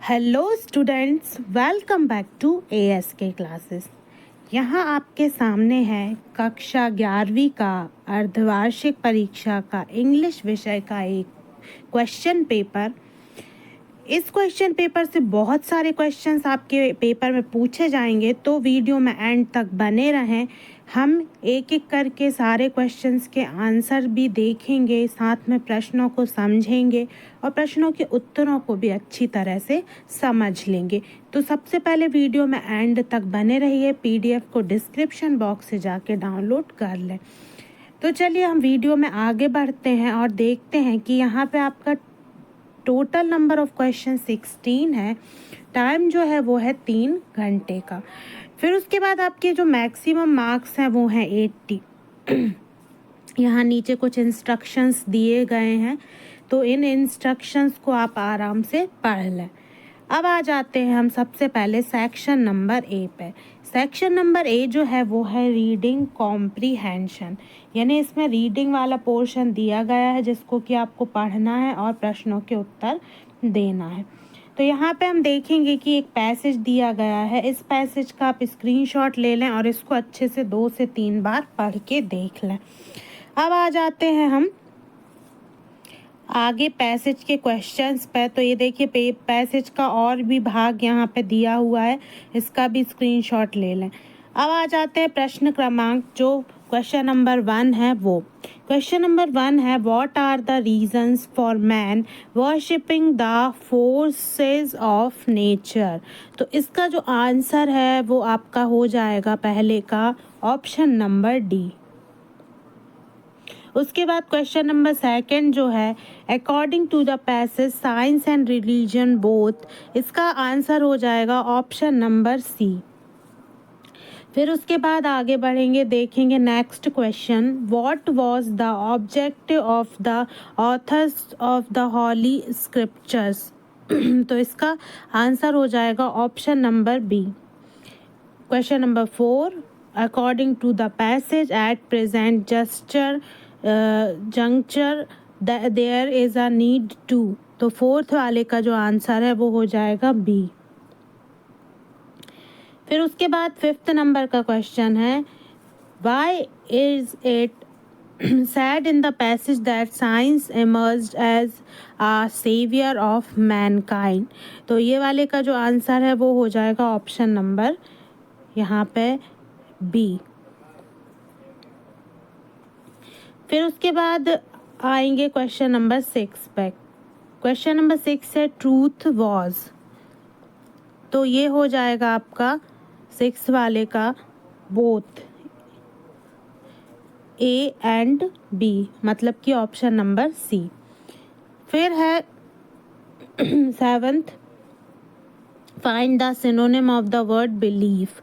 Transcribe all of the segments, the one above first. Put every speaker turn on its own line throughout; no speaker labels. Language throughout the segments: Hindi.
Hello students, welcome back to ASK classes. यहाँ आपके सामने है कक्षा 11वीं का अर्धवार्षिक परीक्षा का इंग्लिश विषय का एक क्वेश्चन पेपर। इस क्वेश्चन पेपर से बहुत सारे क्वेश्चंस आपके पेपर में पूछे जाएंगे, तो वीडियो में एंड तक बने रहें। हम एक एक करके सारे क्वेश्चंस के आंसर भी देखेंगे, साथ में प्रश्नों को समझेंगे और प्रश्नों के उत्तरों को भी अच्छी तरह से समझ लेंगे। तो सबसे पहले वीडियो में एंड तक बने रहिए। PDF को डिस्क्रिप्शन बॉक्स से जाके डाउनलोड कर लें। तो चलिए हम वीडियो में आगे बढ़ते हैं और देखते हैं कि यहाँ पे आपका टोटल नंबर ऑफ क्वेश्चन 16 है। टाइम जो है वो है 3 घंटे का। फिर उसके बाद आपके जो मैक्सिमम मार्क्स हैं वो हैं 80। यहाँ नीचे कुछ इंस्ट्रक्शंस दिए गए हैं, तो इन इंस्ट्रक्शंस को आप आराम से पढ़ लें। अब आ जाते हैं हम सबसे पहले सेक्शन नंबर A पे। सेक्शन नंबर A जो है वो है रीडिंग कॉम्प्रीहेंशन, यानी इसमें रीडिंग वाला पोर्शन दिया गया है जिसको कि आपको पढ़ना है और प्रश्नों के उत्तर देना है। तो यहाँ पे हम देखेंगे कि एक पैसेज दिया गया है। इस पैसेज का आप स्क्रीनशॉट ले लें और इसको अच्छे से 2 से 3 बार पढ़ के देख लें। अब आ जाते हैं हम आगे पैसेज के क्वेश्चंस पे। तो ये देखिए पैसेज का और भी भाग यहाँ पे दिया हुआ है, इसका भी स्क्रीनशॉट ले लें। अब आ जाते हैं प्रश्न क्रमांक जो क्वेश्चन नंबर 1 है वो। क्वेश्चन नंबर 1 है what are the reasons for man worshipping the forces of nature. तो इसका जो आंसर है वो आपका हो जाएगा पहले का ऑप्शन नंबर डी। उसके बाद क्वेश्चन नंबर 2 जो है according to the passage science and religion both, इसका आंसर हो जाएगा ऑप्शन नंबर सी। फिर उसके बाद आगे बढ़ेंगे, देखेंगे next question what was the objective of the authors of the holy scriptures. तो इसका आंसर हो जाएगा option number B. Question number 4 according to the passage at present juncture there is a need to. तो 4th वाले का जो आंसर है वो हो जाएगा बी। फिर उसके बाद 5th नंबर का क्वेश्चन है why is it said in the passage that science emerged as a savior of mankind। तो ये वाले का जो आंसर है वो हो जाएगा ऑप्शन नंबर यहाँ पे बी। फिर उसके बाद आएंगे क्वेश्चन नंबर 6 पे। क्वेश्चन नंबर 6 है ट्रूथ वॉज। तो ये हो जाएगा आपका 6 वाले का बोथ A एंड B, मतलब कि ऑप्शन नंबर सी। फिर है 7th find the synonym of the word belief.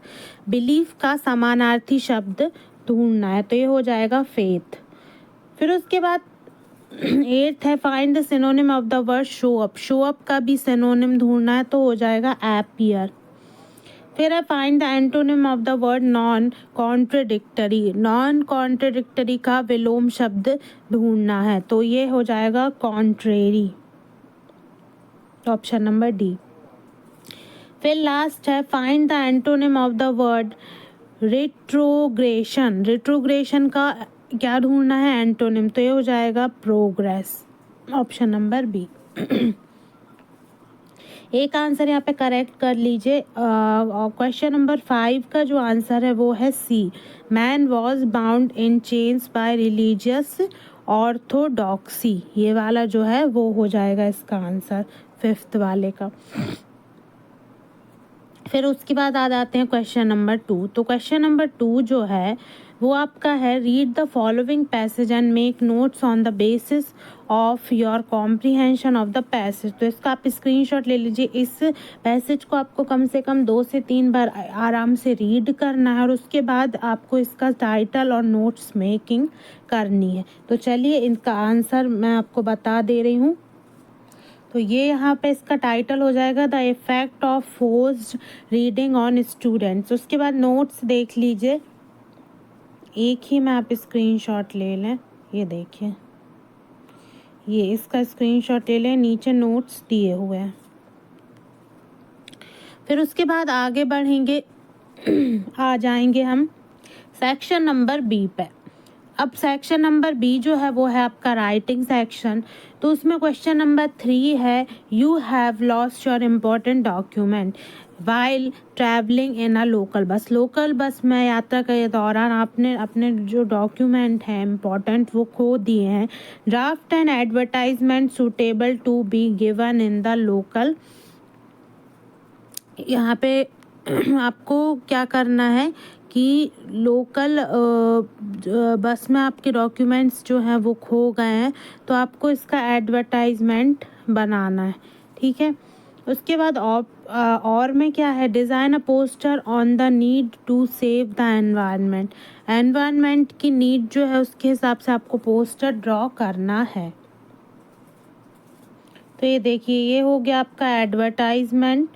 Belief का समानार्थी शब्द ढूंढना है, तो ये हो जाएगा फेथ। फिर उसके बाद 8th है find the synonym of the word show up. Show up का भी सिनोनिम ढूंढना है, तो हो जाएगा अपीयर। फिर है find the antonym of the word non contradictory. Non contradictory का विलोम शब्द ढूंढना है, तो ये हो जाएगा कॉन्ट्रेरी, ऑप्शन नंबर डी। फिर लास्ट है find the antonym of the word retrogression. Retrogression का क्या ढूंढना है एंटोनिम, तो ये हो जाएगा प्रोग्रेस, ऑप्शन नंबर बी। एक आंसर यहाँ पे करेक्ट कर लीजिए। क्वेश्चन नंबर 5 का जो आंसर है वो है C, man was bound in chains by religious orthodoxy. ये वाला जो है वो हो जाएगा इसका आंसर 5th वाले का। फिर उसके बाद आ जाते हैं क्वेश्चन नंबर 2। तो क्वेश्चन नंबर 2 जो है वो आपका है read the following passage and make notes on the basis of your comprehension of the passage. तो इसका आप स्क्रीनशॉट ले लीजिए। इस पैसेज को आपको कम से कम 2 से 3 बार आराम से रीड करना है और उसके बाद आपको इसका टाइटल और नोट्स मेकिंग करनी है। तो चलिए इनका आंसर मैं आपको बता दे रही हूँ। तो ये यहाँ पे इसका टाइटल हो जाएगा the effect of forced reading on students. उसके बाद नोट्स देख लीजिए, एक ही में आप स्क्रीनशॉट ले लें। ये देखिए, ये इसका स्क्रीनशॉट ले लें, नीचे नोट्स दिए हुए हैं। फिर उसके बाद आगे बढ़ेंगे, आ जाएंगे हम सेक्शन नंबर बी पे। अब सेक्शन नंबर बी जो है वो है आपका राइटिंग सेक्शन। तो उसमें क्वेश्चन नंबर 3 है, you have lost your important document while travelling in a local bus. Local bus में यात्रा के दौरान आपने अपने जो डॉक्यूमेंट हैं इम्पोर्टेंट वो खो दिए हैं। Draft and advertisement suitable to be given in the local. यहाँ पे आपको क्या करना है कि लोकल बस में आपके डॉक्यूमेंट्स जो हैं वो खो गए हैं, तो आपको इसका एडवर्टाइजमेंट बनाना है, ठीक है। उसके बाद और में क्या है, design a poster on the need to save the environment. Environment की नीड जो है उसके हिसाब से आपको पोस्टर ड्रॉ करना है। तो ये देखिए, ये हो गया आपका एडवर्टाइजमेंट।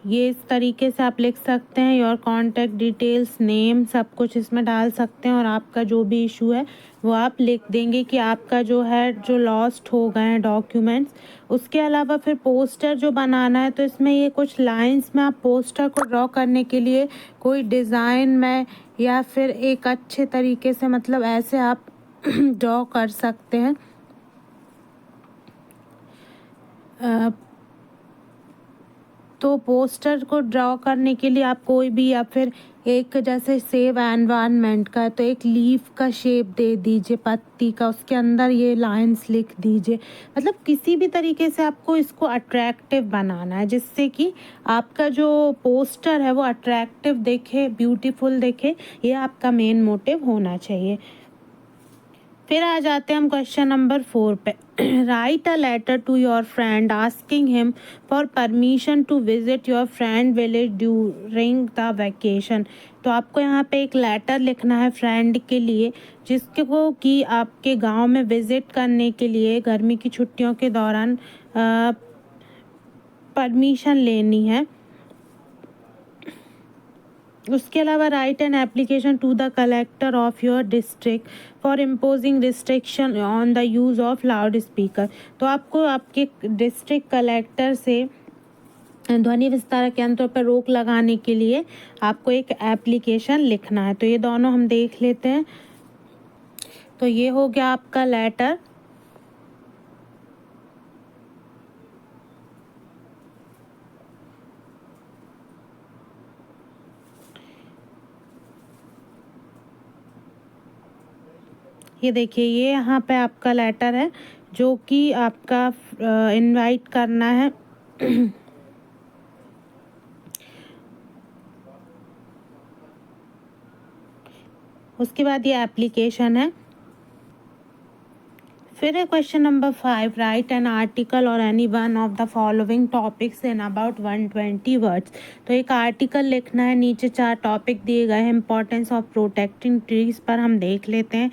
ये इस तरीके से आप लिख सकते हैं, योर कॉन्टैक्ट डिटेल्स, नेम, सब कुछ इसमें डाल सकते हैं और आपका जो भी इशू है वो आप लिख देंगे कि आपका जो है जो लॉस्ट हो गए हैं डॉक्यूमेंट्स। उसके अलावा फिर पोस्टर जो बनाना है, तो इसमें ये कुछ लाइंस में आप पोस्टर को ड्रॉ करने के लिए कोई डिज़ाइन में या फिर एक अच्छे तरीके से मतलब ऐसे आप ड्रॉ कर सकते हैं। तो पोस्टर को ड्रॉ करने के लिए आप कोई भी, या फिर एक जैसे सेव एनवायरनमेंट का है तो एक लीफ का शेप दे दीजिए, पत्ती का, उसके अंदर ये लाइंस लिख दीजिए। मतलब किसी भी तरीके से आपको इसको अट्रैक्टिव बनाना है, जिससे कि आपका जो पोस्टर है वो अट्रैक्टिव दिखे, ब्यूटीफुल दिखे। ये आपका मेन मोटिव होना चाहिए। फिर आ जाते हैं हम क्वेश्चन नंबर 4 पे। Write a letter to your friend asking him for permission to visit your friend village during the vacation. तो आपको यहाँ पे एक लेटर लिखना है फ्रेंड के लिए, जिसके को कि आपके गांव में विजिट करने के लिए गर्मी की छुट्टियों के दौरान परमिशन लेनी है। उसके अलावा write an application to the collector of your district for imposing restriction on the use of loud speaker. तो आपको आपके डिस्ट्रिक्ट कलेक्टर से ध्वनि विस्तारक यंत्रों पर रोक लगाने के लिए आपको एक एप्लीकेशन लिखना है। तो ये दोनों हम देख लेते हैं। तो ये हो गया आपका लेटर। ये देखिए, ये यहाँ पे आपका लेटर है जो कि आपका इनवाइट करना है। उसके बाद ये एप्लीकेशन है। फिर है question number 5, write an article और any one of the following topics in about 120 words. तो एक आर्टिकल लिखना है, नीचे 4 टॉपिक दिए गए हैं। इंपॉर्टेंस ऑफ प्रोटेक्टिंग ट्रीज पर हम देख लेते हैं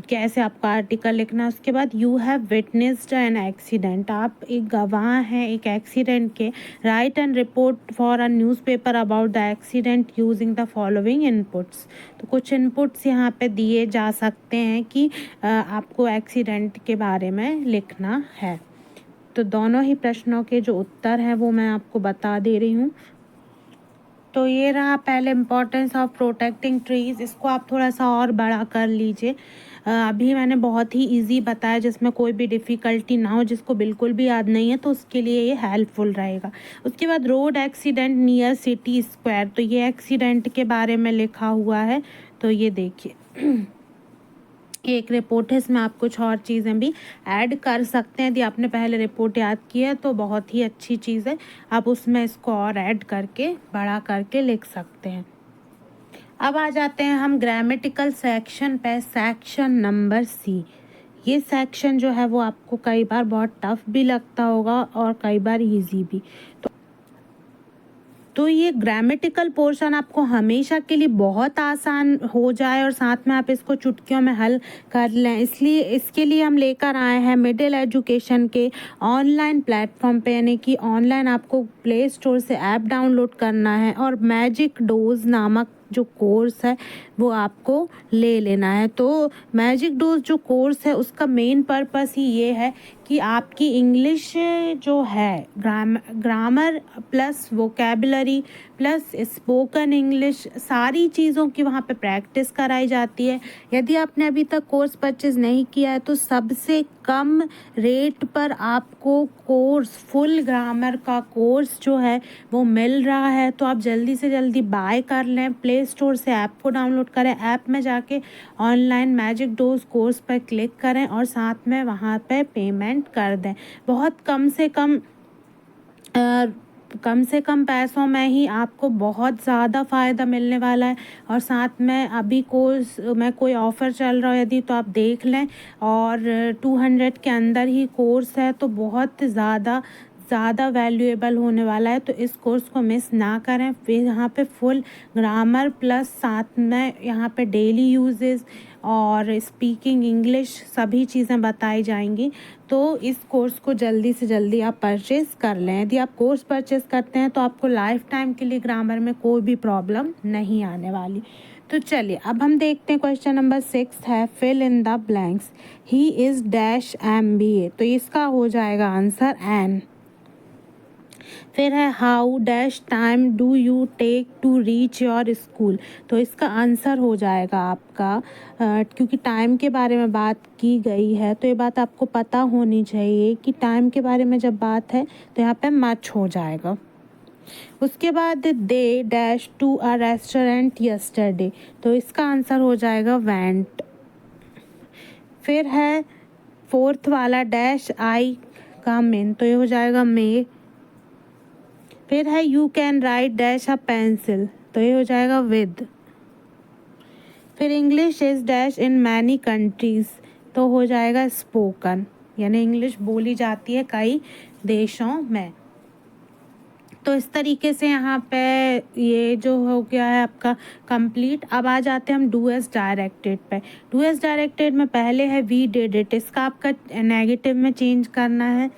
कैसे आपका आर्टिकल लिखना है। उसके बाद you have witnessed an accident, आप एक गवाह हैं एक एक्सीडेंट के। Right and report for a newspaper about the accident using the following inputs. तो कुछ इनपुट्स यहाँ पे दिए जा सकते हैं कि आपको एक्सीडेंट के बारे में लिखना है। तो दोनों ही प्रश्नों के जो उत्तर हैं वो मैं आपको बता दे रही हूँ। तो ये रहा पहले, इम्पोर्टेंस ऑफ प्रोटेक्टिंग ट्रीज़। इसको आप थोड़ा सा और बड़ा कर लीजिए। अभी मैंने बहुत ही इजी बताया जिसमें कोई भी डिफ़िकल्टी ना हो, जिसको बिल्कुल भी याद नहीं है तो उसके लिए ये हेल्पफुल रहेगा। उसके बाद road accident near city square, तो ये एक्सीडेंट के बारे में लिखा हुआ है। तो ये देखिए एक रिपोर्ट है, इसमें आप कुछ और चीज़ें भी ऐड कर सकते हैं। यदि आपने पहले रिपोर्ट याद की है तो बहुत ही अच्छी चीज़ है, आप उसमें इसको और ऐड करके बड़ा करके लिख सकते हैं। अब आ जाते हैं हम ग्रामेटिकल सेक्शन पे, सेक्शन नंबर सी। ये सेक्शन जो है वो आपको कई बार बहुत टफ भी लगता होगा और कई बार इजी भी। तो ये ग्रामेटिकल पोर्शन आपको हमेशा के लिए बहुत आसान हो जाए और साथ में आप इसको चुटकियों में हल कर लें, इसलिए इसके लिए हम लेकर आए हैं मिडिल एजुकेशन के ऑनलाइन प्लेटफॉर्म पे। यानी कि ऑनलाइन आपको प्ले स्टोर से ऐप डाउनलोड करना है और मैजिक डोज नामक जो कोर्स है वो आपको ले लेना है। तो मैजिक डोज जो कोर्स है उसका मेन पर्पस ही ये है कि आपकी इंग्लिश जो है grammar plus vocabulary plus spoken English सारी चीज़ों की वहाँ पे प्रैक्टिस कराई जाती है। यदि आपने अभी तक कोर्स परचेज़ नहीं किया है तो सबसे कम रेट पर आपको कोर्स फुल ग्रामर का कोर्स जो है वो मिल रहा है। तो आप जल्दी से जल्दी बाय कर लें, प्ले स्टोर से ऐप को डाउनलोड करें, ऐप में जाके ऑनलाइन मैजिक डोज कोर्स पर क्लिक करें और साथ में वहाँ पे पेमेंट कर दें। बहुत कम से कम पैसों में ही आपको बहुत ज़्यादा फ़ायदा मिलने वाला है। और साथ में अभी कोर्स में कोई ऑफ़र चल रहा है यदि तो आप देख लें, और 200 के अंदर ही कोर्स है तो बहुत ज़्यादा वैल्यूएबल होने वाला है। तो इस कोर्स को मिस ना करें। फिर यहाँ पे फुल ग्रामर प्लस साथ में यहाँ पे डेली यूजेस और स्पीकिंग इंग्लिश सभी चीज़ें बताई जाएंगी। तो इस कोर्स को जल्दी से जल्दी आप परचेज़ कर लें। यदि आप कोर्स परचेज़ करते हैं तो आपको लाइफ टाइम के लिए ग्रामर में कोई भी प्रॉब्लम नहीं आने वाली। तो चलिए अब हम देखते हैं क्वेश्चन नंबर 6 है fill in the blanks. He is dash MBA, तो इसका हो जाएगा आंसर एन। फिर है how dash time do you take to reach your school, तो इसका आंसर हो जाएगा आपका क्योंकि टाइम के बारे में बात की गई है तो ये बात आपको पता होनी चाहिए कि टाइम के बारे में जब बात है तो यहाँ पे मच हो जाएगा। उसके बाद they dash to a restaurant yesterday, तो इसका आंसर हो जाएगा वेंट। फिर है फोर्थ वाला डैश आई कम इन, तो ये हो जाएगा मे। फिर है you can write dash a pencil, तो ये हो जाएगा विद। फिर English is dash in many countries, तो हो जाएगा स्पोकन, यानी इंग्लिश बोली जाती है कई देशों में। तो इस तरीके से यहाँ पे ये जो हो गया है आपका कंप्लीट। अब आ जाते हैं हम डू एज डायरेक्टेड पे। डू एज डायरेक्टेड में पहले है वी डिड इट, इसका आपका नेगेटिव में चेंज करना है।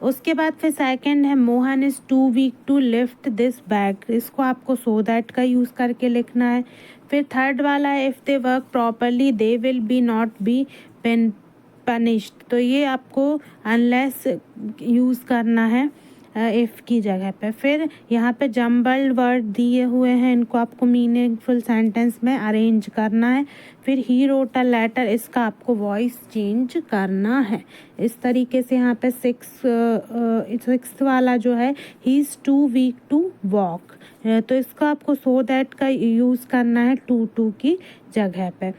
उसके बाद फिर सेकंड है Mohan is too weak to lift this bag, इसको आपको सो दैट का यूज़ करके लिखना है। फिर थर्ड वाला है if they work properly they will be not be punished, तो ये आपको अनलेस यूज़ करना है इफ़ की जगह पे। फिर यहाँ पे जम्बल्ड वर्ड दिए हुए हैं, इनको आपको मीनिंगफुल सेंटेंस में अरेंज करना है। फिर ही रोट अ लेटर, इसका आपको वॉइस चेंज करना है। इस तरीके से यहाँ पे सिक्स वाला जो है he is too weak to walk, तो इसका आपको सो दैट का यूज़ करना है टू की जगह पे।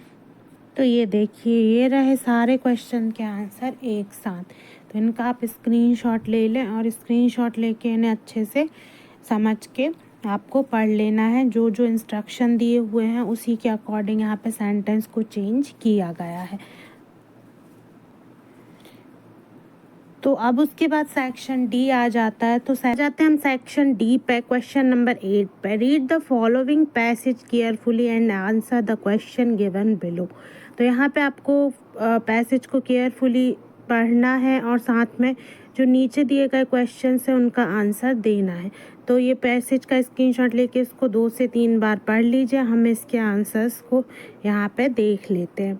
तो ये देखिए ये रहे सारे क्वेश्चन के आंसर एक साथ। तो इनका आप स्क्रीनशॉट ले लें और स्क्रीनशॉट लेके इन्हें अच्छे से समझ के आपको पढ़ लेना है। जो जो इंस्ट्रक्शन दिए हुए हैं उसी के अकॉर्डिंग यहाँ पे सेंटेंस को चेंज किया गया है। तो अब उसके बाद सेक्शन डी आ जाता है। तो जाते हैं हम सेक्शन डी पे, क्वेश्चन नंबर 8 पे। Read the following passage carefully and answer the question given below. तो यहाँ पे आपको पैसेज को केयरफुली पढ़ना है और साथ में जो नीचे दिए गए क्वेश्चन है उनका आंसर देना है। तो ये पैसेज का स्क्रीनशॉट लेके इसको 2 से 3 बार पढ़ लीजिए। हम इसके आंसर्स को यहाँ पे देख लेते हैं।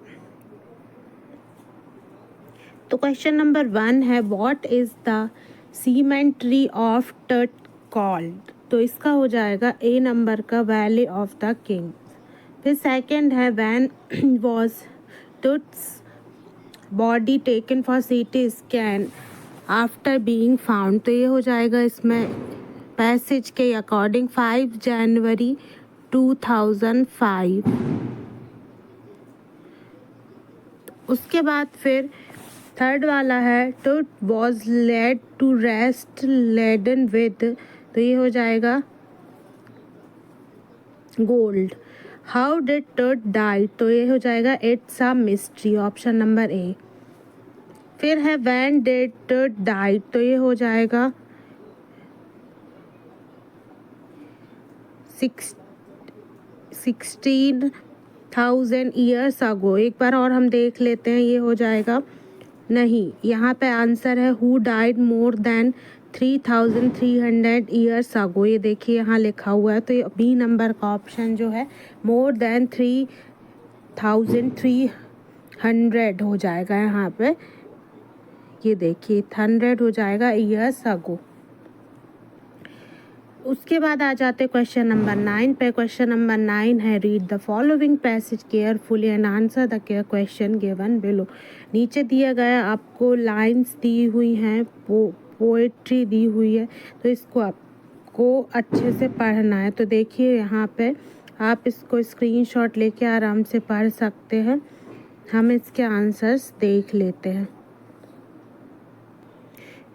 तो क्वेश्चन नंबर 1 है what is the cemetery of Tut called, तो इसका हो जाएगा ए नंबर का वैली ऑफ द किंग। फिर सेकंड है when was Tut's body taken for CT scan after being found, तो ये हो जाएगा इसमें पैसेज के अकॉर्डिंग 5 जनवरी 2005। उसके बाद फिर थर्ड वाला है Tut was laid to rest laden with, तो ये हो जाएगा gold. How did Tut die, तो ये हो जाएगा it's a mystery, option number A. फिर है व्हेन डिड टुट डाई, तो ये हो जाएगा 16,000 ईयर्स अगो। एक बार और हम देख लेते हैं, ये हो जाएगा नहीं, यहाँ पे आंसर है who died more than 3,300 years ago, ये देखिए यहाँ लिखा हुआ है, तो ये बी नंबर का ऑप्शन जो है मोर देन 3,300 हो जाएगा यहाँ पे, ये देखिए 100 हो जाएगा ईयर्स अगो। उसके बाद आ जाते क्वेश्चन नंबर 9 पे। क्वेश्चन नंबर 9 है read the following passage carefully and answer the question given below. नीचे दिया गया आपको लाइंस दी हुई हैं, पोएट्री दी हुई है, तो इसको आपको अच्छे से पढ़ना है। तो देखिए यहाँ पे आप इसको स्क्रीनशॉट लेके आराम से पढ़ सकते हैं। हम इसके आंसर्स देख लेते हैं।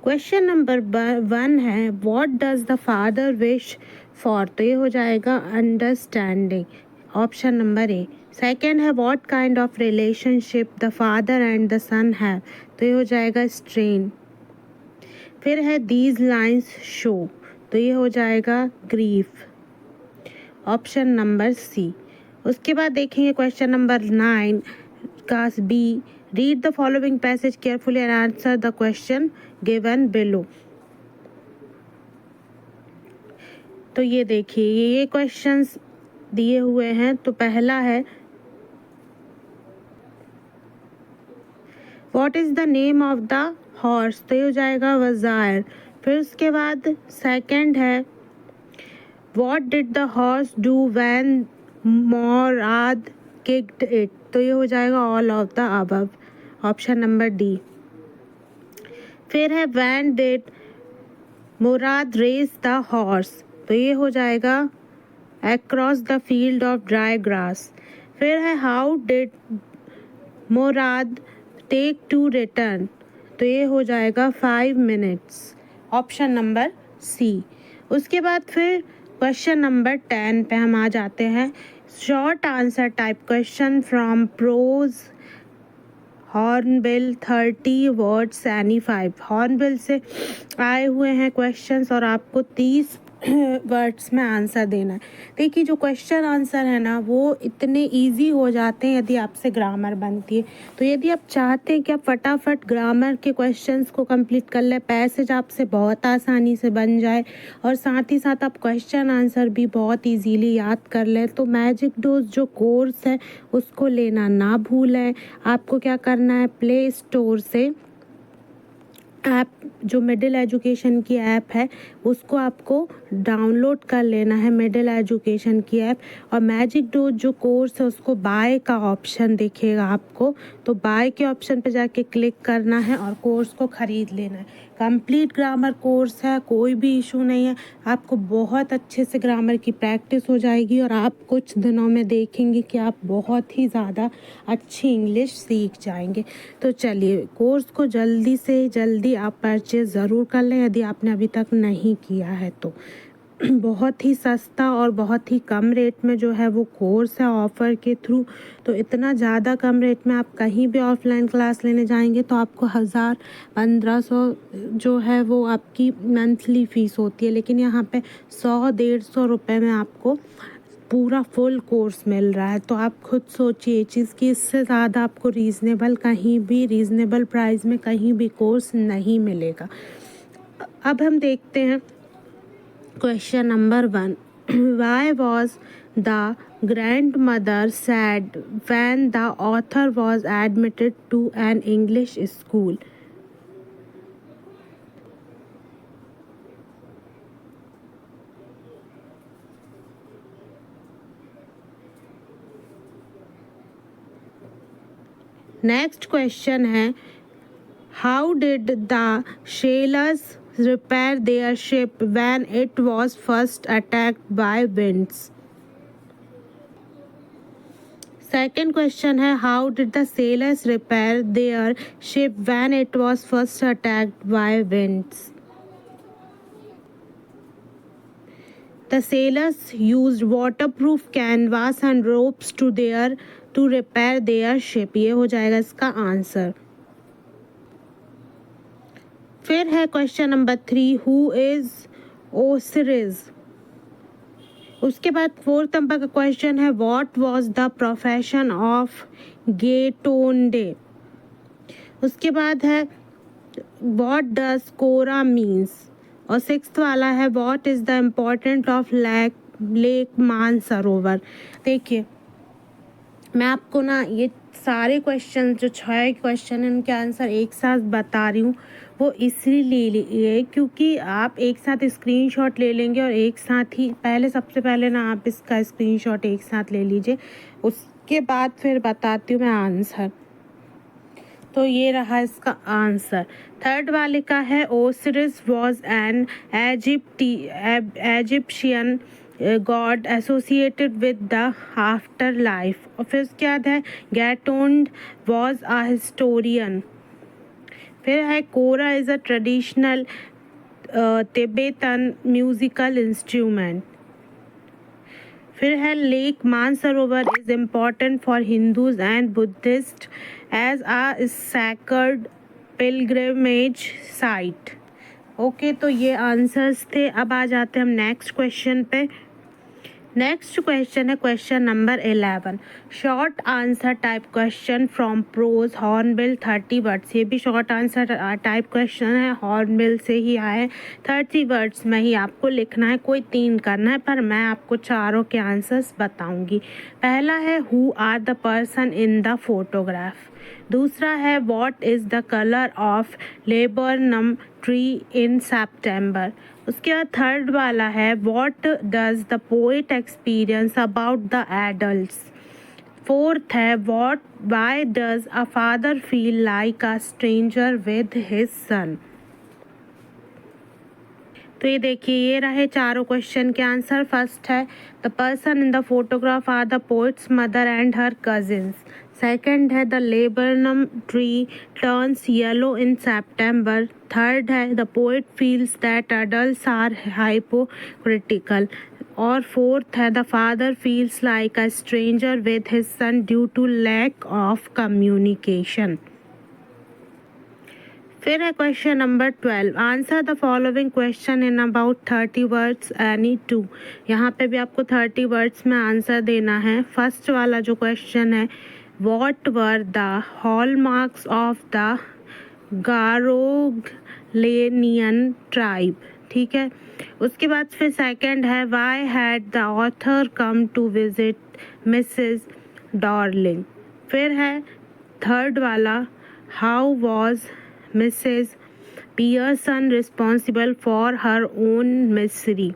क्वेश्चन नंबर 1 है what does the father wish for, तो ये हो जाएगा understanding, option number A. Second है what kind of relationship the father and the son have, तो ये हो जाएगा स्ट्रेन। फिर है दीज लाइन्स शो, तो ये हो जाएगा ग्रीफ, ऑप्शन नंबर सी। उसके बाद देखेंगे क्वेश्चन नंबर 9 का B, read the following passage carefully and answer the question given below. तो ये देखिए ये क्वेश्चंस दिए हुए हैं। तो पहला है what is the name of the horse, तो ये हो जाएगा वज़ायर। फिर उसके बाद सेकंड है what did the horse do when Mourad kicked it, तो ये हो जाएगा all of the above, option number D. फिर है when did Mourad race the horse, तो ये हो जाएगा across the field of dry grass. फिर है how did Mourad take to return, तो ये हो जाएगा 5 मिनट्स, ऑप्शन नंबर सी। उसके बाद फिर क्वेश्चन नंबर 10 पे हम आ जाते हैं। Short answer type question from prose hornbill 30 words any 5, Hornbill से आए हुए हैं क्वेश्चंस और आपको 30 वर्ड्स में आंसर देना है। देखिए जो क्वेश्चन आंसर है ना वो इतने इजी हो जाते हैं यदि आपसे ग्रामर बनती है। तो यदि आप चाहते हैं कि आप फटाफट ग्रामर के क्वेश्चंस को कंप्लीट कर लें, पैसेज आपसे बहुत आसानी से बन जाए और साथ ही साथ आप क्वेश्चन आंसर भी बहुत इजीली याद कर लें, तो मैजिक डोज जो कोर्स है उसको लेना ना भूलें। आपको क्या करना है, प्ले स्टोर से ऐप जो मिडिल एजुकेशन की ऐप है उसको आपको डाउनलोड कर लेना है, मिडिल एजुकेशन की ऐप। और मैजिक डोज जो कोर्स है उसको बाय का ऑप्शन दिखेगा आपको, तो बाय के ऑप्शन पे जाके क्लिक करना है और कोर्स को ख़रीद लेना है। कंप्लीट ग्रामर कोर्स है, कोई भी इशू नहीं है, आपको बहुत अच्छे से ग्रामर की प्रैक्टिस हो जाएगी और आप कुछ दिनों में देखेंगे कि आप बहुत ही ज़्यादा अच्छी इंग्लिश सीख जाएंगे। तो चलिए कोर्स को जल्दी से जल्दी आप परचेज़ ज़रूर कर लें यदि आपने अभी तक नहीं किया है तो। बहुत ही सस्ता और बहुत ही कम रेट में जो है वो कोर्स है ऑफ़र के थ्रू। तो इतना ज़्यादा कम रेट में आप कहीं भी ऑफलाइन क्लास लेने जाएंगे तो आपको 1000-1500 जो है वो आपकी मंथली फ़ीस होती है, लेकिन यहाँ पे 100-150 रुपये में आपको पूरा फुल कोर्स मिल रहा है। तो आप खुद सोचिए ये चीज़ कि इससे ज़्यादा आपको रीज़नेबल प्राइस में कहीं भी कोर्स नहीं मिलेगा। अब हम देखते हैं question number 1, why was the grandmother sad when the author was admitted to an English school? Next question है how did the sailors repair their ship when it was first attacked by winds? Second question है how did the sailors repair their ship when it was first attacked by winds? The sailors used waterproof canvas and ropes to repair their ship, ये हो जाएगा इसका आंसर। फिर है question number 3, who is Osiris. उसके बाद 4th नंबर का क्वेश्चन है what was the profession of Gaitonde. उसके बाद है व्हाट डज कोरा मीन्स। और सिक्स्थ वाला है what is the important of Lake Mansarovar. देखिए मैं आपको ना ये सारे क्वेश्चन जो 6 क्वेश्चन हैं उनके आंसर एक साथ बता रही हूँ, वो इसलिए क्योंकि आप एक साथ स्क्रीनशॉट ले लेंगे और एक साथ ही सबसे पहले ना आप इसका स्क्रीनशॉट एक साथ ले लीजिए, उसके बाद फिर बताती हूँ मैं आंसर। तो ये रहा इसका आंसर। थर्ड वाले का है Osiris was an Egyptian god associated with the after life. और फिर उसके बाद है गैटोन्ड वॉज अ हिस्टोरियन। फिर है kora is a traditional Tibetan musical instrument. फिर है Lake Mansarovar is important for Hindus and Buddhist as a sacred pilgrimage site. Okay, तो ये आंसर्स थे। अब आ जाते हैं हम नेक्स्ट क्वेश्चन पे। नेक्स्ट क्वेश्चन है question number 11, short answer type question from prose hornbill 30 words. ये भी शॉर्ट आंसर टाइप क्वेश्चन है, हॉर्नबिल से ही आए। 30 वर्ड्स में ही आपको लिखना है, कोई 3 करना है, पर मैं आपको चारों के आंसर्स बताऊंगी। पहला है who are the person in the photograph. दूसरा है what is the colour of laburnum tree in September. उसके बाद थर्ड वाला है what does the poet experience about the adults. Fourth है why does a father feel like a stranger with his son. तो ये देखिए ये रहे चारों क्वेश्चन के आंसर। फर्स्ट है the person in the photograph are the poet's mother and her cousins. Second है the laburnum tree turns yellow in September. Third है the poet feels that adults are hypocritical. और फोर्थ है the father feels like a stranger with his son due to lack of communication. फिर है question number 12, answer the following question in about 30 words any two. यहाँ पे भी आपको 30 वर्ड्स में आंसर देना है। फर्स्ट वाला जो क्वेश्चन है what were the hallmarks of the Garoglanian tribe. ठीक है, उसके बाद फिर सेकंड है why had the author come to visit Mrs Darling. फिर है थर्ड वाला how was Mrs. Pearson responsible for her own misery.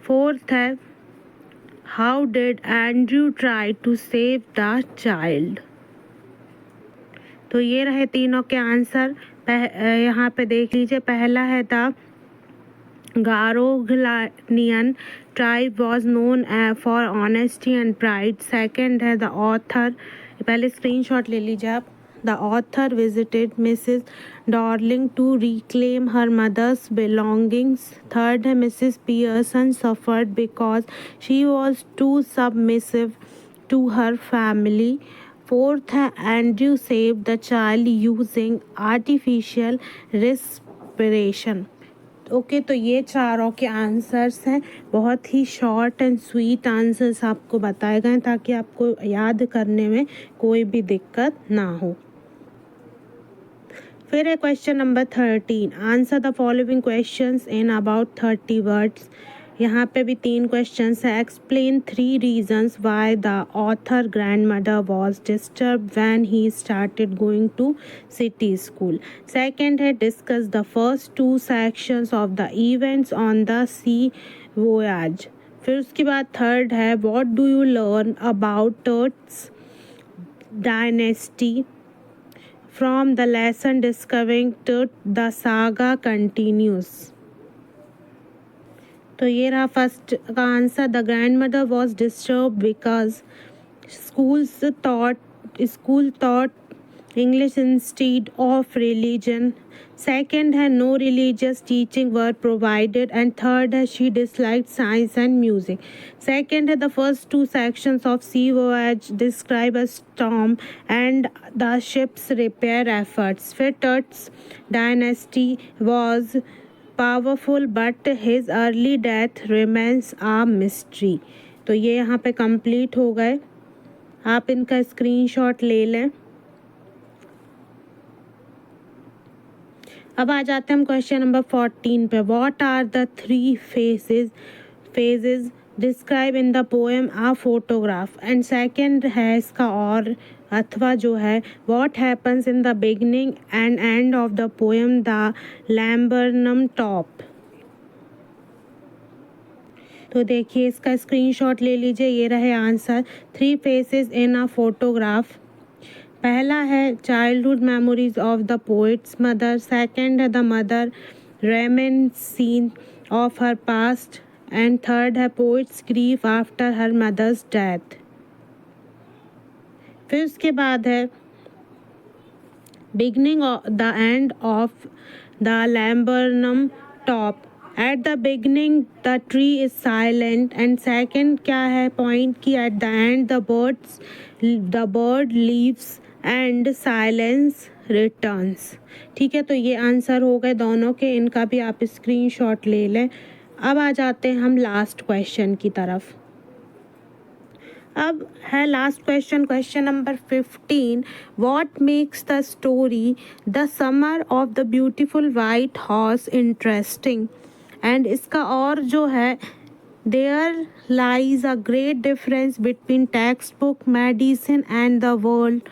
Fourth है how did Andrew try to save the child. तो ये रहे तीनों के आंसर। यहाँ पे देख लीजिए, पहला है the Garoglanian tribe was known for honesty and pride. Second है द ऑथर, पहले स्क्रीनशॉट ले लीजिए आप। The author visited Mrs. Darling to reclaim her mother's belongings. Third, Mrs. Pearson suffered because she was too submissive to her family. Fourth, Andrew saved the child using artificial respiration. Okay, तो ये चारों के आंसर्स हैं। बहुत ही शॉर्ट एंड स्वीट आंसर्स आपको बताए गए ताकि आपको याद करने में कोई भी दिक्कत ना हो। फिर है question number 13, answer the following questions in about 30 words. यहाँ पे भी 3 क्वेश्चंस है। Explain 3 reasons why the author grandmother was disturbed when he started going to city school. Second है discuss the first 2 sections of the events on the sea voyage. फिर उसके बाद थर्ड है what do you learn about Tut's dynasty from the lesson discovering that the saga continues. तो ये रहा फर्स्ट का answer. The grandmother was disturb because school taught English instead of religion. Second है no religious teaching were provided. And third है she disliked science and music. Second है the first 2 sections of sea voyage describe a storm and the ship's repair efforts. फिर Tut's dynasty was powerful but his early death remains a mystery. तो ये यहाँ पे कंप्लीट हो गए। आप इनका स्क्रीनशॉट ले लें। अब आ जाते हैं हम क्वेश्चन नंबर 14 पे। What are the 3 phases describe in the poem a photograph. And second है इसका और अथवा जो है, what happens in the beginning and end of the poem the laburnum top. तो देखिए इसका स्क्रीनशॉट ले लीजिए, ये रहे answer. 3 phases in a photograph. पहला है childhood memories of the poet's mother. Second है the mother remain seen of her past. And third है poets grief after her mother's death. फिर उसके बाद है beginning the end of the laburnum top. At the beginning the tree is silent. And second क्या है पॉइंट की at the end the bird leaves and silence returns. ठीक है, तो ये आंसर हो गए दोनों के, इनका भी आप स्क्रीनशॉट ले लें। अब आ जाते हैं हम लास्ट क्वेश्चन की तरफ। अब है last question, question number 15। What makes the story the summer of the beautiful white horse interesting. And इसका और जो है, there lies a great difference between text book medicine and the world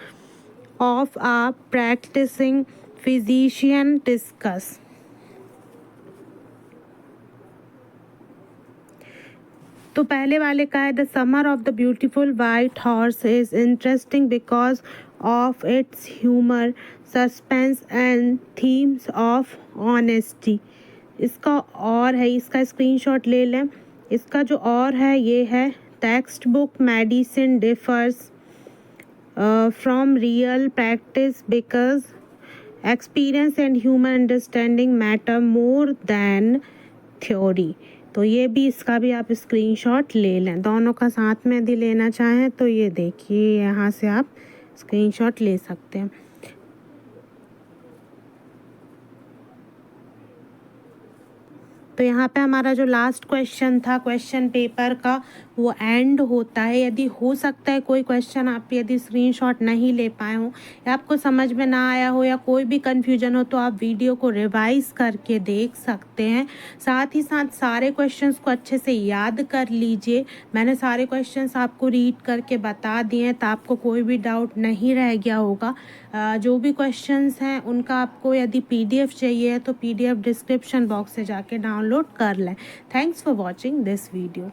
of a practising physician discuss. तो पहले वाले का है the summer of the beautiful white horse is interesting because of its humour suspense and themes of honesty. इसका और है, इसका स्क्रीनशॉट ले लें। इसका जो और है ये है text book medicine differs from real practice because experience and human understanding matter more than theory. तो ये भी, इसका भी आप स्क्रीनशॉट ले लें। दोनों का साथ में यदि लेना चाहें तो ये देखिए यहाँ से आप स्क्रीनशॉट ले सकते हैं। तो यहाँ पे हमारा जो लास्ट क्वेश्चन था क्वेश्चन पेपर का वो एंड होता है। यदि हो सकता है कोई क्वेश्चन आप यदि स्क्रीनशॉट नहीं ले पाए हो या आपको समझ में ना आया हो या कोई भी कन्फ्यूजन हो तो आप वीडियो को रिवाइज करके देख सकते हैं। साथ ही साथ सारे क्वेश्चंस को अच्छे से याद कर लीजिए। मैंने सारे क्वेश्चंस आपको रीड करके बता दिए हैं तो आपको कोई भी डाउट नहीं रह गया होगा। जो भी क्वेश्चंस हैं उनका आपको यदि PDF चाहिए तो PDF डिस्क्रिप्शन बॉक्स से जाके डाउनलोड कर लें। Thanks for watching this video.